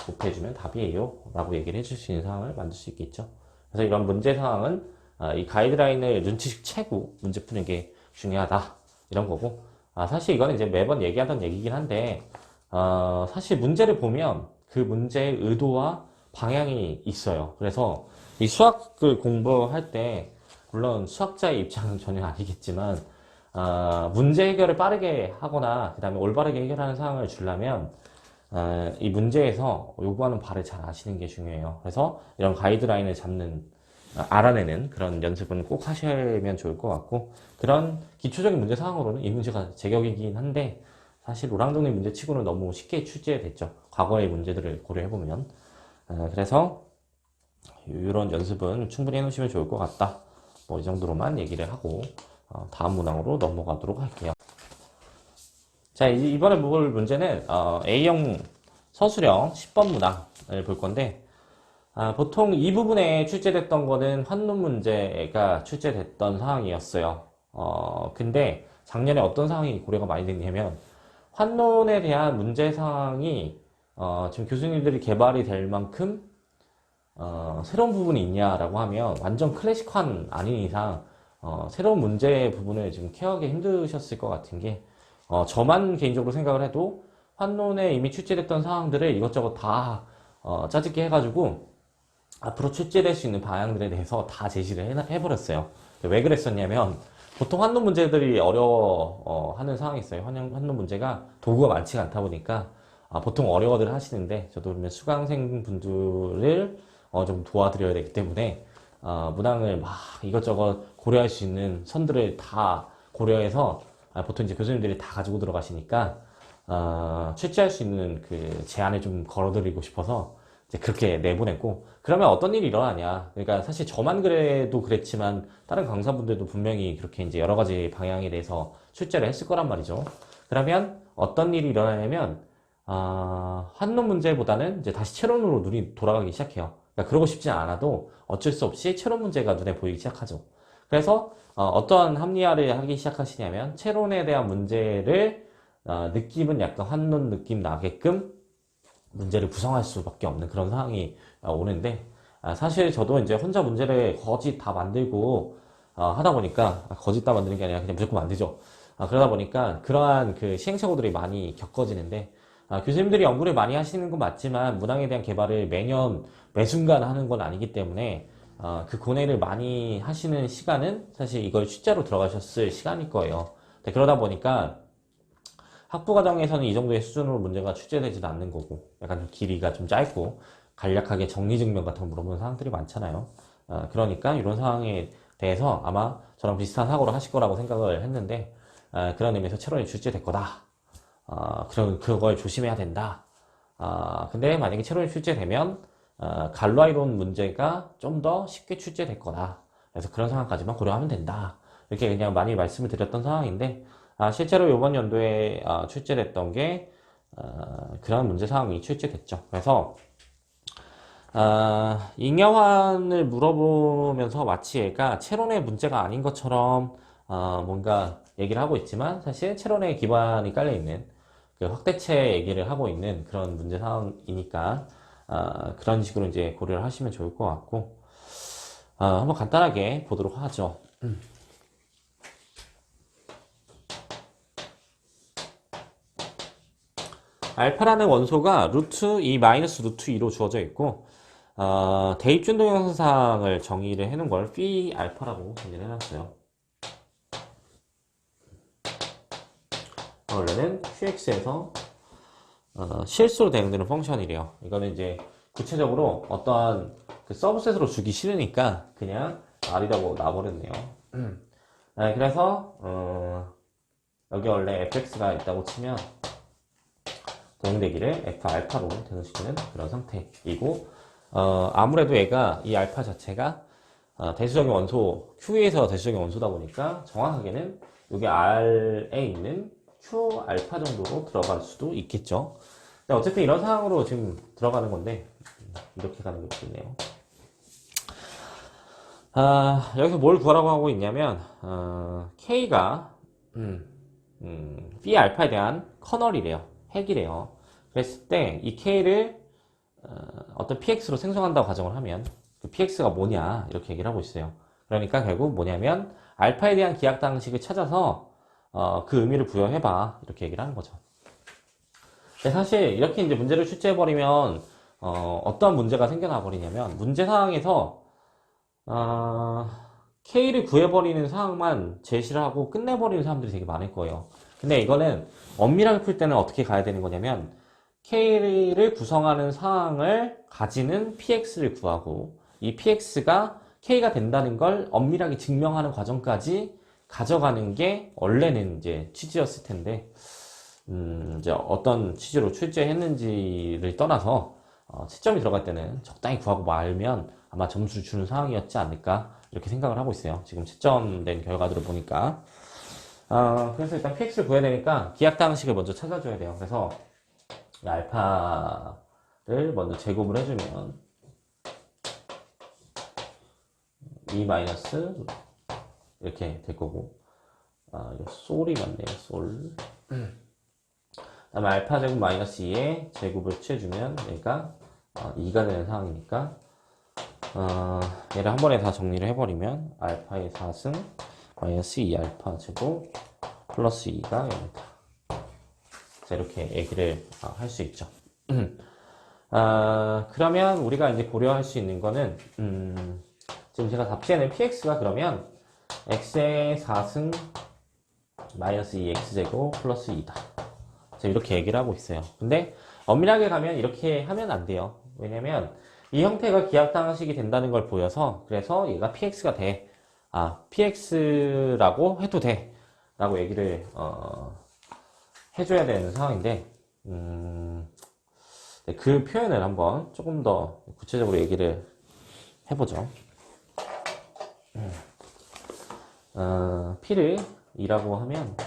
곱해주면 답이에요 라고 얘기를 해줄 수 있는 상황을 만들 수 있겠죠. 그래서 이런 문제 상황은 이 가이드라인을 눈치씩 채고 문제 푸는 게 중요하다 이런 거고, 사실 이거는 이제 매번 얘기하던 얘기긴 한데, 사실 문제를 보면 그 문제의 의도와 방향이 있어요. 그래서 이 수학을 공부할 때, 물론 수학자의 입장은 전혀 아니겠지만, 문제 해결을 빠르게 하거나, 그 다음에 올바르게 해결하는 상황을 주려면, 이 문제에서 요구하는 바를 잘 아시는 게 중요해요. 그래서 이런 가이드라인을 알아내는 그런 연습은 꼭 하시면 좋을 것 같고, 그런 기초적인 문제 상황으로는 이 문제가 제격이긴 한데, 사실 로랑정리 문제치고는 너무 쉽게 출제됐죠. 과거의 문제들을 고려해보면. 그래서 이런 연습은 충분히 해놓으시면 좋을 것 같다. 뭐 이 정도로만 얘기를 하고 다음 문항으로 넘어가도록 할게요. 자, 이번에 볼 문제는 A형 서술형 10번 문항을 볼 건데, 보통 이 부분에 출제됐던 거는 환론 문제가 출제됐던 상황이었어요. 근데 작년에 어떤 상황이 고려가 많이 됐냐면, 환론에 대한 문제 상황이 지금 교수님들이 개발이 될 만큼 새로운 부분이 있냐라고 하면 완전 클래식한 아닌 이상 새로운 문제 부분을 지금 케어하기 힘드셨을 것 같은 게, 저만 개인적으로 생각을 해도 환론에 이미 출제됐던 사항들을 이것저것 다 짜집기 해가지고 앞으로 출제될 수 있는 방향들에 대해서 다 제시를 해버렸어요. 왜 그랬었냐면, 보통 환론 문제들이 어려워하는 상황이 있어요. 환론 문제가 도구가 많지가 않다 보니까 보통 어려워들 하시는데, 저도 그러면 수강생 분들을 좀 도와드려야 되기 때문에 문항을 막 이것저것 고려할 수 있는 선들을 다 고려해서 보통 이제 교수님들이 다 가지고 들어가시니까 출제할 수 있는 그 제안을 좀 걸어드리고 싶어서 이제 그렇게 내보냈고, 그러면 어떤 일이 일어나냐. 그러니까 사실 저만 그래도 그랬지만 다른 강사분들도 분명히 그렇게 이제 여러 가지 방향에 대해서 출제를 했을 거란 말이죠. 그러면 어떤 일이 일어나냐면, 한론 문제보다는 이제 다시 채론으로 눈이 돌아가기 시작해요. 그러니까 그러고 싶지 않아도 어쩔 수 없이 채론 문제가 눈에 보이기 시작하죠. 그래서 어떠한 합리화를 하기 시작하시냐면, 채론에 대한 문제를 느낌은 약간 한론 느낌 나게끔 문제를 구성할 수밖에 없는 그런 상황이 오는데, 사실 저도 이제 혼자 문제를 거짓 다 만들고 하다 보니까, 거짓 다 만드는 게 아니라 그냥 무조건 만들죠. 그러다 보니까 그러한 그 시행착오들이 많이 겪어지는데, 교수님들이 연구를 많이 하시는 건 맞지만 문항에 대한 개발을 매년 매순간 하는 건 아니기 때문에 그 고뇌를 많이 하시는 시간은 사실 이걸 출제로 들어가셨을 시간일 거예요. 그러다 보니까 학부 과정에서는 이 정도의 수준으로 문제가 출제되지도 않는 거고, 약간 좀 길이가 좀 짧고 간략하게 정리증명 같은 거 물어보는 사항들이 많잖아요. 그러니까 이런 상황에 대해서 아마 저랑 비슷한 사고를 하실 거라고 생각을 했는데, 그런 의미에서 채론이 출제될 거다. 그럼 그걸 조심해야 된다. 근데 만약에 채론이 출제되면 갈로아이론 문제가 좀 더 쉽게 출제될 거다. 그래서 그런 상황까지만 고려하면 된다. 이렇게 그냥 많이 말씀을 드렸던 상황인데, 실제로 이번 연도에 출제됐던 게 그런 문제 상황이 출제됐죠. 그래서 잉여환을 물어보면서 마치 얘가 채론의 문제가 아닌 것처럼 뭔가 얘기를 하고 있지만, 사실 채론에 기반이 깔려있는 그 확대체 얘기를 하고 있는 그런 문제 상황이니까 그런 식으로 이제 고려를 하시면 좋을 것 같고, 한번 간단하게 보도록 하죠. 알파라는 원소가 루트 2 마이너스 루트 2로 주어져 있고, 대입준동 형상을 정의를 해놓은 걸 phi 알파라고 정의를 해놨어요. 원래는 qx에서 실수로 대응되는 펑션이래요. 이거는 이제 구체적으로 어떠한 그 서브셋으로 주기 싫으니까 그냥 r이라고 놔버렸네요. 그래서 여기 원래 fx가 있다고 치면 대응되기를 f 알파로 대응시키는 그런 상태이고, 아무래도 얘가 이 알파 자체가 대수적인 원소 Q에서 대수적인 원소다 보니까 정확하게는 여기 R에 있는 Q 알파 정도로 들어갈 수도 있겠죠. 근데 어쨌든 이런 상황으로 지금 들어가는 건데, 이렇게 가는 게 좋네요. 여기서 뭘 구하라고 하고 있냐면, K가 B 알파에 대한 커널이래요. 핵이래요. 그랬을 때 이 K를 어떤 PX로 생성한다고 가정을 하면 그 PX가 뭐냐 이렇게 얘기를 하고 있어요. 그러니까 결국 뭐냐면 알파에 대한 기하 방식을 찾아서 그 의미를 부여해봐. 이렇게 얘기를 하는 거죠. 근데 사실 이렇게 이제 문제를 출제해버리면 어떤 문제가 생겨나 버리냐면 문제 상황에서 K를 구해버리는 상황만 제시를 하고 끝내버리는 사람들이 되게 많을 거예요. 근데 이거는 엄밀하게 풀 때는 어떻게 가야 되는 거냐면 K를 구성하는 상황을 가지는 PX를 구하고 이 PX가 K가 된다는 걸 엄밀하게 증명하는 과정까지 가져가는 게 원래는 이제 취지였을 텐데 이제 어떤 취지로 출제했는지를 떠나서 채점이 들어갈 때는 적당히 구하고 말면 아마 점수를 주는 상황이었지 않을까 이렇게 생각을 하고 있어요. 지금 채점된 결과들을 보니까 그래서 일단 PX를 구해야 되니까 기하당식을 먼저 찾아줘야 돼요. 그래서 이 알파를 먼저 제곱을 해주면 2 마이너스 이렇게 될 거고 이거 솔이 맞네요. 솔 다음에 알파 제곱 마이너스 2에 제곱을 취해주면 얘가 2가 되는 상황이니까 얘를 한 번에 다 정리를 해버리면 알파의 4승 마이너스 2알파 제곱 플러스 2가 0이다. 자, 이렇게 얘기를 할 수 있죠. 그러면 우리가 이제 고려할 수 있는 거는 지금 제가 답지에는 px가 그러면 x의 4승 마이너스 2x제곱 플러스 2다. 자, 이렇게 얘기를 하고 있어요. 근데 엄밀하게 가면 이렇게 하면 안 돼요. 왜냐면 이 형태가 기하당식이 된다는 걸 보여서 그래서 얘가 px가 돼. px라고 해도 돼. 라고 얘기를 해줘야 되는 상황인데 네, 그 표현을 한번 조금 더 구체적으로 얘기를 해보죠. p를 2라고 하면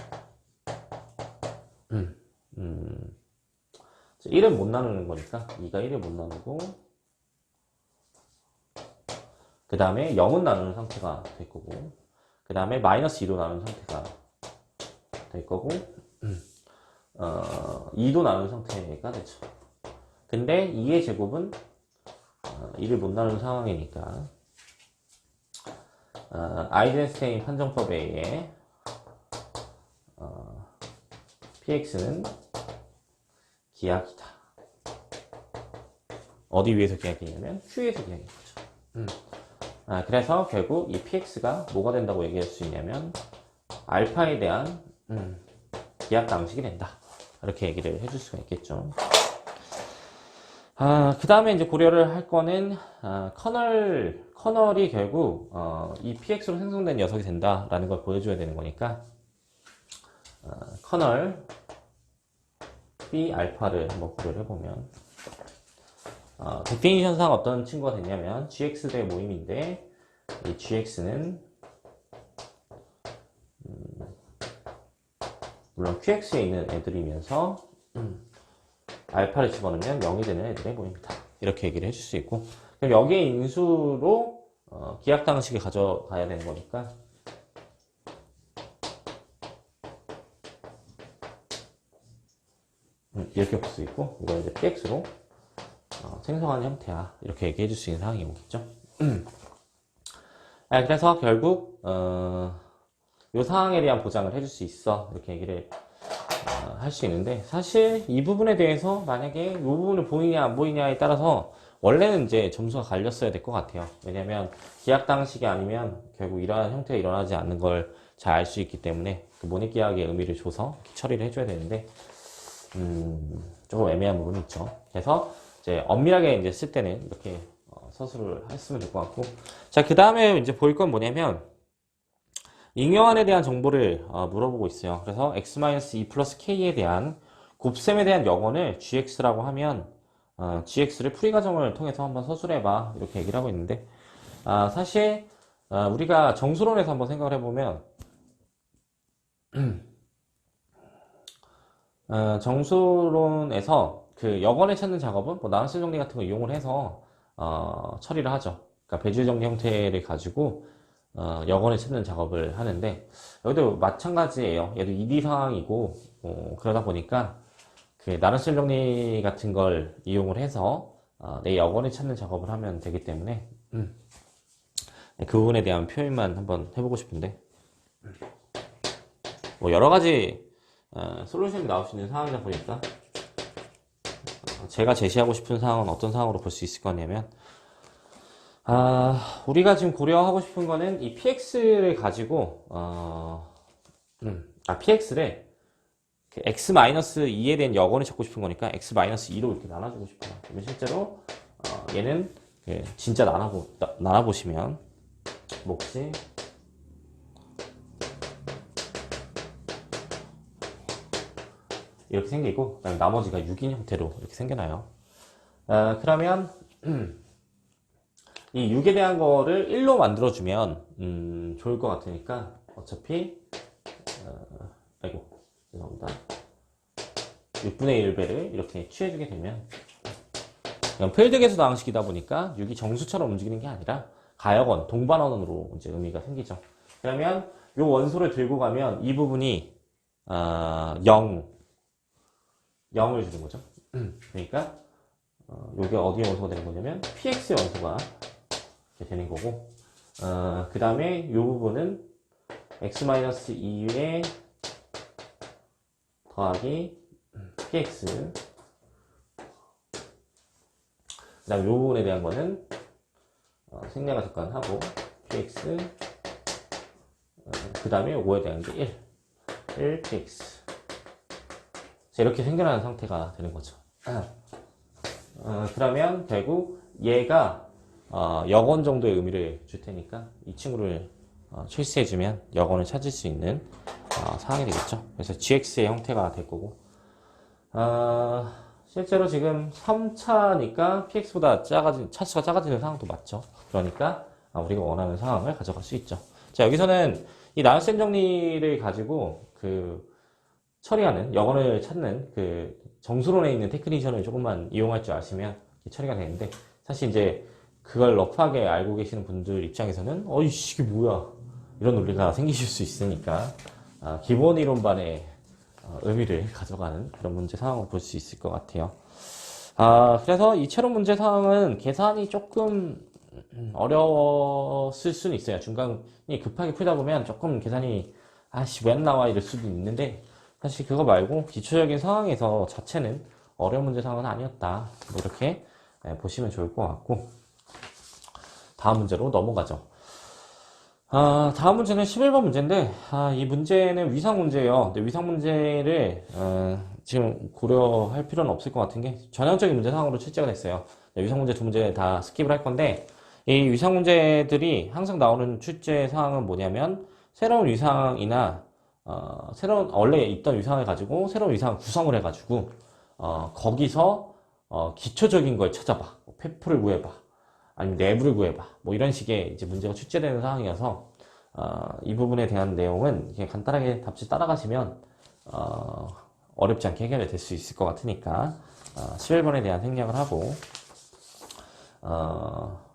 1은 못 나누는 거니까 2가 1을 못 나누고 그 다음에 0은 나누는 상태가 될 거고 그 다음에 마이너스 2도 나누는 상태가 될 거고 2도 나누는 상태가 되죠. 근데 2의 제곱은 2를 못 나누는 상황이니까 아이젠슈타인 판정법에 의해 px는 기하기다. 어디 위에서 기하기냐면 q에서 기하기인 거죠. 그래서 결국 이 px가 뭐가 된다고 얘기할 수 있냐면 알파에 대한 기하당식이 된다. 이렇게 얘기를 해줄 수가 있겠죠. 그 다음에 이제 고려를 할 거는 커널이 결국 이 px로 생성된 녀석이 된다라는 걸 보여줘야 되는 거니까 커널 b 알파를 한번 고려를 해보면 데피니션상 어떤 친구가 되냐면 gx들의 모임인데 이 gx는 물론 qx에 있는 애들이면서 알파를 집어넣으면 0이 되는 애들의 모임이다. 이렇게 얘기를 해줄 수 있고 그럼 여기에 인수로 기하당식을 가져가야 되는 거니까 이렇게 볼 수 있고 이걸 이제 px로 생성하는 형태야. 이렇게 얘기해 줄 수 있는 상황이 오겠죠. 그래서 결국 이 상황에 대한 보장을 해줄 수 있어. 이렇게 얘기를 할 수 있는데 사실 이 부분에 대해서 만약에 이 부분을 보이냐 안 보이냐에 따라서 원래는 이제 점수가 갈렸어야 될 것 같아요. 왜냐면 기하당식이 아니면 결국 이러한 형태가 일어나지 않는 걸 잘 알 수 있기 때문에 그 모닉기하학의 의미를 줘서 처리를 해줘야 되는데 조금 애매한 부분이 있죠. 그래서 이제 엄밀하게 이제 쓸 때는 이렇게 서술을 했으면 될 것 같고 자, 그 다음에 이제 볼 건 뭐냐면 잉여한에 대한 정보를 물어보고 있어요. 그래서 x-2 플러스 k에 대한 곱셈에 대한 영원을 gx라고 하면 gx를 풀이 과정을 통해서 한번 서술해봐 이렇게 얘기를 하고 있는데 사실 우리가 정수론에서 한번 생각을 해보면 정수론에서 그 여건을 찾는 작업은 뭐 나눗셈 정리 같은 거 이용을 해서 처리를 하죠. 그러니까 배질 정리 형태를 가지고 여건을 찾는 작업을 하는데 여기도 마찬가지예요. 얘도 2D 상황이고 그러다 보니까 그 나눗셈 정리 같은 걸 이용을 해서 내 여건을 찾는 작업을 하면 되기 때문에 그 부분에 대한 표현만 한번 해보고 싶은데 뭐 여러 가지 솔루션이 나올 수 있는 상황이다 보니까 제가 제시하고 싶은 상황은 어떤 상황으로 볼 수 있을 거냐면 우리가 지금 고려하고 싶은 거는 이 px를 가지고 px를 x-2에 대한 여건을 찾고 싶은 거니까 x-2로 이렇게 나눠주고 싶어요. 그러면 실제로 얘는 진짜 나눠보시면 몫이 이렇게 생기고 그다음에 나머지가 6인 형태로 이렇게 생겨나요. 그러면 이 6에 대한 거를 1로 만들어주면 좋을 것 같으니까 어차피 죄송합니다. 6분의 1배를 이렇게 취해주게 되면 필드계수 방식이다 보니까 6이 정수처럼 움직이는 게 아니라 가역원, 동반원으로 이제 의미가 생기죠. 그러면 이 원소를 들고 가면 이 부분이 0을 주는 거죠. 그러니까 이게 어디에 원소가 되는 거냐면 px 원소가 되는 거고 그 다음에 이 부분은 x-2에 더하기 px 그 다음 이 부분에 대한 거는 생략을 잠깐 하고 px 그 다음에 요거에 대한 게 1 px 이렇게 생겨나는 상태가 되는 거죠. 그러면 결국 얘가 여건 정도의 의미를 줄 테니까 이 친구를 출시해주면 여건을 찾을 수 있는 상황이 되겠죠. 그래서 gx의 형태가 될 거고 실제로 지금 3차니까 px보다 차수가 작아지는 상황도 맞죠. 그러니까 우리가 원하는 상황을 가져갈 수 있죠. 자, 여기서는 이 나눗셈 정리를 가지고 처리하는 여건을 찾는 정수론에 있는 테크니션을 조금만 이용할 줄 아시면 처리가 되는데 사실 이제 그걸 러프하게 알고 계시는 분들 입장에서는 이게 뭐야 이런 논리가 생기실 수 있으니까 기본 이론반의 의미를 가져가는 그런 문제 상황을 볼 수 있을 것 같아요. 그래서 이채론 문제 상황은 계산이 조금 어려웠을 수는 있어요. 중간이 급하게 풀다 보면 조금 계산이 왜 안 나와 이럴 수도 있는데 사실 그거 말고 기초적인 상황에서 자체는 어려운 문제 상황은 아니었다. 뭐 이렇게 보시면 좋을 것 같고 다음 문제로 넘어가죠. 다음 문제는 11번 문제인데 이 문제는 위상 문제예요. 근데 위상 문제를 지금 고려할 필요는 없을 것 같은 게 전형적인 문제 상황으로 출제가 됐어요. 위상 문제 두 문제 다 스킵을 할 건데 이 위상 문제들이 항상 나오는 출제 상황은 뭐냐면 새로운 위상이나 원래 있던 위상을 가지고 새로운 위상을 구성을 해가지고 거기서 기초적인 걸 찾아봐. 페프를 구해봐. 아니면 내부를 구해봐. 뭐 이런 식의 이제 문제가 출제되는 상황이어서 이 부분에 대한 내용은 그냥 간단하게 답지 따라가시면 어렵지 않게 해결이 될 수 있을 것 같으니까 11번에 대한 생략을 하고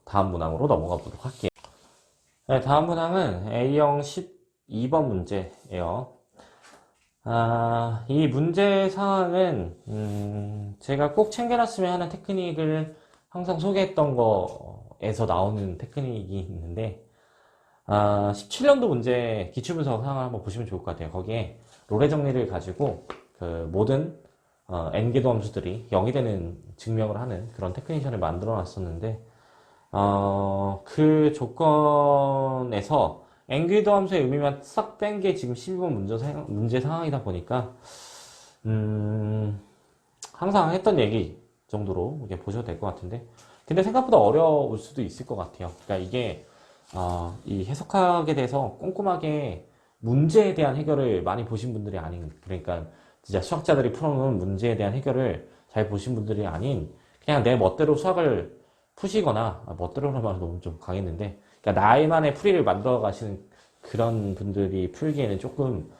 다음 문항으로 넘어가 보도록 할게요. 네, 다음 문항은 A형 12번 문제예요. 이 문제 상황은 제가 꼭 챙겨놨으면 하는 테크닉을 항상 소개했던 거에서 나오는 테크닉이 있는데 17년도 문제 기출분석 상황을 한번 보시면 좋을 것 같아요. 거기에 롤의 정리를 가지고 모든 n개도 함수들이 0이 되는 증명을 하는 그런 테크니션을 만들어 놨었는데 그 조건에서 n궤도 함수의 의미만 싹 뺀 게 지금 12번 문제 상황이다 보니까 항상 했던 얘기 정도로 이렇게 보셔도 될 것 같은데 근데 생각보다 어려울 수도 있을 것 같아요. 그러니까 이게 이 해석학에 대해서 꼼꼼하게 문제에 대한 해결을 많이 보신 분들이 아닌 그러니까 진짜 수학자들이 풀어놓은 문제에 대한 해결을 잘 보신 분들이 아닌 그냥 내 멋대로 수학을 푸시거나 멋대로라는 말은 너무 좀 강했는데 그러니까 나만의 풀이를 만들어 가시는 그런 분들이 풀기에는 조금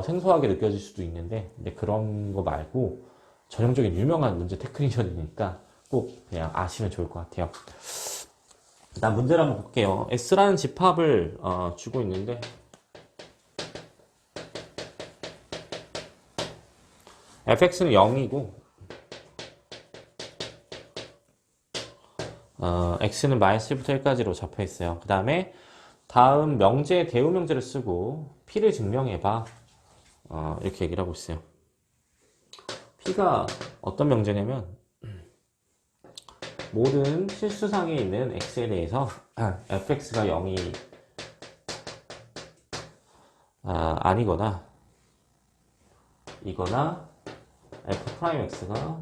생소하게 느껴질 수도 있는데 근데 그런 거 말고 전형적인 유명한 문제 테크니션이니까 꼭 그냥 아시면 좋을 것 같아요. 일단 문제를 한번 볼게요. S라는 집합을 주고 있는데 fx는 0이고 x는 -1부터 1까지로 잡혀 있어요. 그 다음에 다음 명제 대우 명제를 쓰고 p를 증명해봐. 이렇게 얘기를 하고 있어요. P가 어떤 명제냐면 모든 실수상에 있는 x에 대해서 fx가 0이 아니거나 이거나 f'x가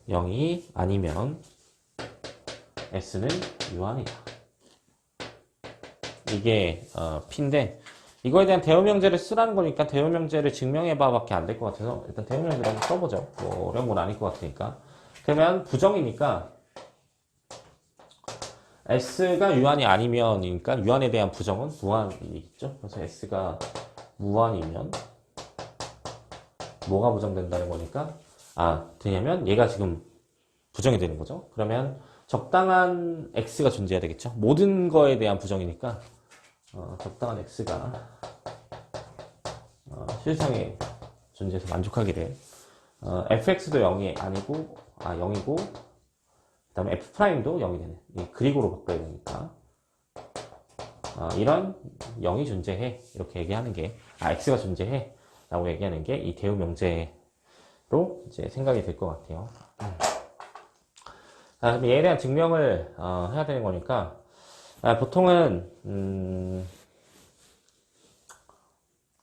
0이 아니면 s는 유한이다. 이게 P인데 이거에 대한 대응명제를 쓰라는 거니까 대응명제를 증명해봐 밖에 안 될 것 같아서 일단 대응명제를 한번 써보죠. 뭐 어려운 건 아닐 것 같으니까. 그러면 부정이니까 S가 유한이 아니면이니까 유한에 대한 부정은 무한이겠죠. 그래서 S가 무한이면 뭐가 부정된다는 거니까 되냐면 얘가 지금 부정이 되는 거죠. 그러면 적당한 X가 존재해야 되겠죠. 모든 거에 대한 부정이니까 적당한 X가 실상에 존재해서 만족하기를 fx도 0이 아니고 0이고 그 다음에 f'도 0이 되는 이 그릭으로 바꿔야 되니까 이런 0이 존재해 이렇게 얘기하는 게 x가 존재해 라고 얘기하는 게 이 대우 명제로 이제 생각이 될 것 같아요. 그럼 얘에 대한 증명을 해야 되는 거니까 보통은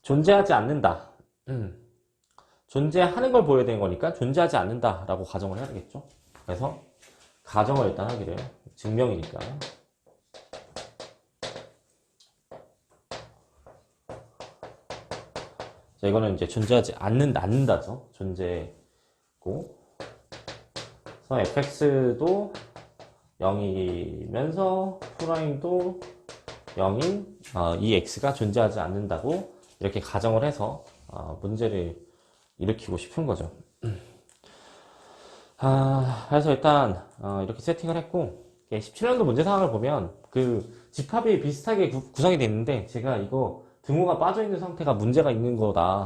존재하지 않는다. 존재하는 걸 보여야 되는 거니까 존재하지 않는다 라고 가정을 해야 되겠죠. 그래서 가정을 일단 하기를 증명이니까 자, 이거는 이제 존재하지 않는다죠. 존재고 그래서 fx도 0이면서 프라임도 0인 이 x가 존재하지 않는다고 이렇게 가정을 해서 문제를 일으키고 싶은 거죠. 그래서 일단 이렇게 세팅을 했고 17년도 문제 상황을 보면 그 집합이 비슷하게 구성이 되어 있는데 제가 이거 등호가 빠져있는 상태가 문제가 있는 거다.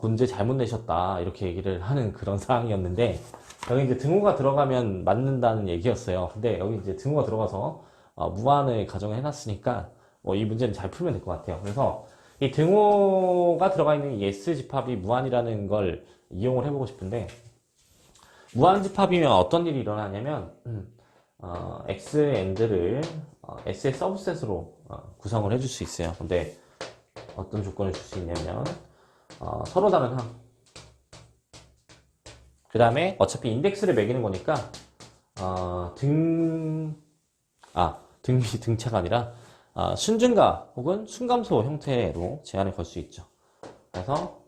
문제 잘못 내셨다. 이렇게 얘기를 하는 그런 상황이었는데 여기 이제 등호가 들어가면 맞는다는 얘기였어요. 근데 여기 이제 등호가 들어가서 무한을 가정을 해놨으니까 이 문제는 잘 풀면 될 것 같아요. 그래서 이 등호가 들어가 있는 이 S 집합이 무한이라는 걸 이용을 해보고 싶은데 무한 집합이면 어떤 일이 일어나냐면 X AND를 S의 서브셋으로 구성을 해줄 수 있어요. 근데 어떤 조건을 줄 수 있냐면 서로 다른 항 그 다음에 어차피 인덱스를 매기는 거니까 등차가 아니라 순증가 혹은 순감소 형태로 제한을 걸 수 있죠. 그래서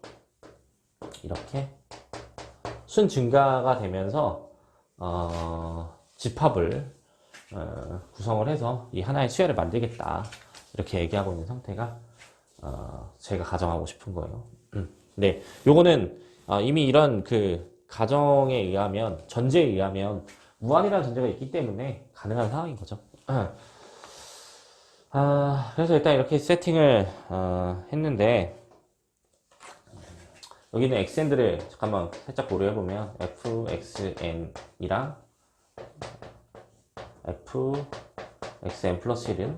이렇게 순증가가 되면서 집합을 구성을 해서 이 하나의 수열을 만들겠다 이렇게 얘기하고 있는 상태가 제가 가정하고 싶은 거예요. 근데 요거는 이미 이런 그 가정에 의하면 전제에 의하면 무한이라는 전제가 있기 때문에 가능한 상황인 거죠. 그래서 일단 이렇게 세팅을 했는데 여기는 xn들을 잠깐만 살짝 고려해보면 fxn이랑 fxn 플러스 1은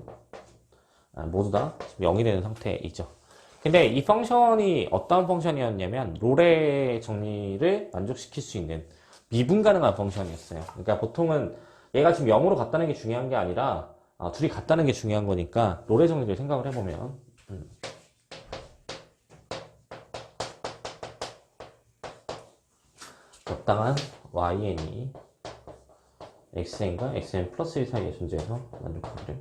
모두 다 지금 0이 되는 상태이죠. 근데 이 펑션이 어떤 펑션이었냐면 롤의 정리를 만족시킬 수 있는 미분 가능한 펑션이었어요. 그러니까 보통은 얘가 지금 0으로 같다는 게 중요한 게 아니라 둘이 같다는 게 중요한 거니까 롤의 정리를 생각을 해보면 적당한yn이 xn과 xn 플러스 1 사이에 존재해서 만족하기를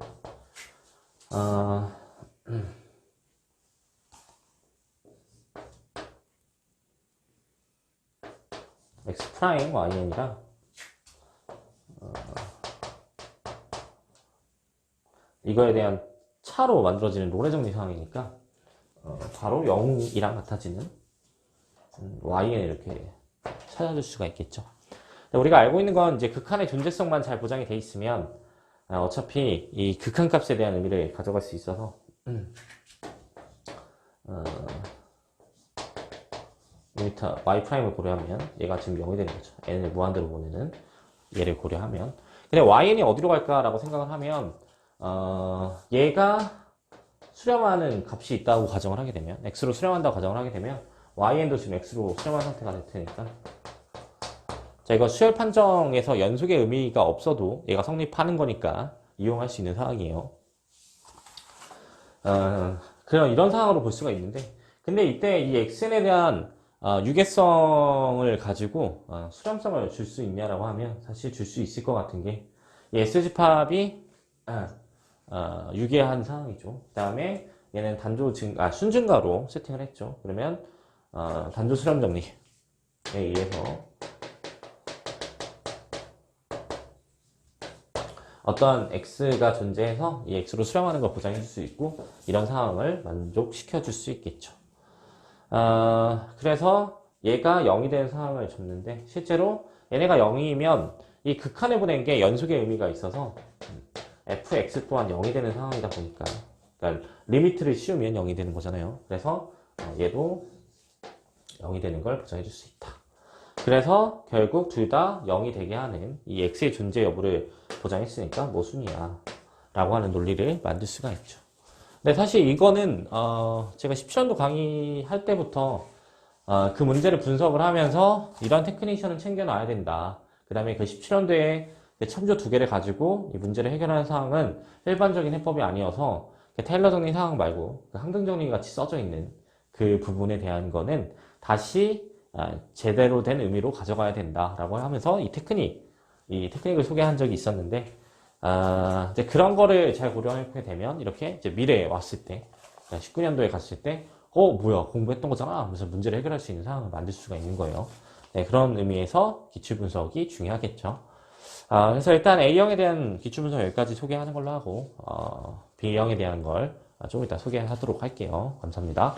x 프라임 yn이랑 이거에 대한 차로 만들어지는 롤의 정리 상황이니까 바로 0이랑 같아지는yn을 이렇게 찾아줄 수가 있겠죠. 우리가 알고 있는 건 이제 극한의 존재성만 잘 보장이 돼 있으면 어차피 이 극한값에 대한 의미를 가져갈 수 있어서 리미터 y''을 고려하면 얘가 지금 0이 되는 거죠. n을 무한대로 보내는 얘를 고려하면 근데 yn이 어디로 갈까라고 생각을 하면 얘가 수렴하는 값이 있다고 가정을 하게 되면, x로 수렴한다고 가정을 하게 되면yn도 지금 x로 수렴한 상태가 될 테니까, 자, 이거 수열 판정에서 연속의 의미가 없어도 얘가 성립하는 거니까 이용할 수 있는 상황이에요. 그런 이런 상황으로 볼 수가 있는데, 근데 이때 이 xn에 대한 유계성을 가지고 수렴성을 줄 수 있냐라고 하면 사실 줄 수 있을 것 같은 게, 이 SG팝이 유계한 상황이죠. 그 다음에 얘는 순증가로 세팅을 했죠. 그러면 단조 수렴 정리에 의해서 어떤 x가 존재해서 이 x로 수렴하는 걸 보장해 줄 수 있고, 이런 상황을 만족시켜 줄 수 있겠죠. 그래서 얘가 0이 되는 상황을 줬는데, 실제로 얘네가 0이면 이 극한을 보낸 게 연속의 의미가 있어서 fx 또한 0이 되는 상황이다 보니까, 그러니까 리미트를 씌우면 0이 되는 거잖아요. 그래서 얘도 0이 되는 걸 보장해 줄 수 있다. 그래서 결국 둘 다 0이 되게 하는 이 x의 존재 여부를 보장했으니까 모순이야 라고 하는 논리를 만들 수가 있죠. 근데 사실 이거는 제가 17년도 강의할 때부터 그 문제를 분석을 하면서 이런 테크니션은 챙겨놔야 된다. 그 다음에 그 17년도에 첨조 2개를 가지고 이 문제를 해결하는 상황은 일반적인 해법이 아니어서 테일러 정리 상황 말고 그 항등 정리 같이 써져 있는 그 부분에 대한 거는 다시 제대로 된 의미로 가져가야 된다라고 하면서 이 테크닉을 소개한 적이 있었는데, 이제 그런 거를 잘 고려하게 되면 이렇게 이제 미래에 왔을 때, 19년도에 갔을 때, 뭐야, 공부했던 거잖아 하면서 문제를 해결할 수 있는 상황을 만들 수가 있는 거예요. 네, 그런 의미에서 기출 분석이 중요하겠죠. 그래서 일단 A형에 대한 기출 분석 여기까지 소개하는 걸로 하고, B형에 대한 걸 좀 이따 소개하도록 할게요. 감사합니다.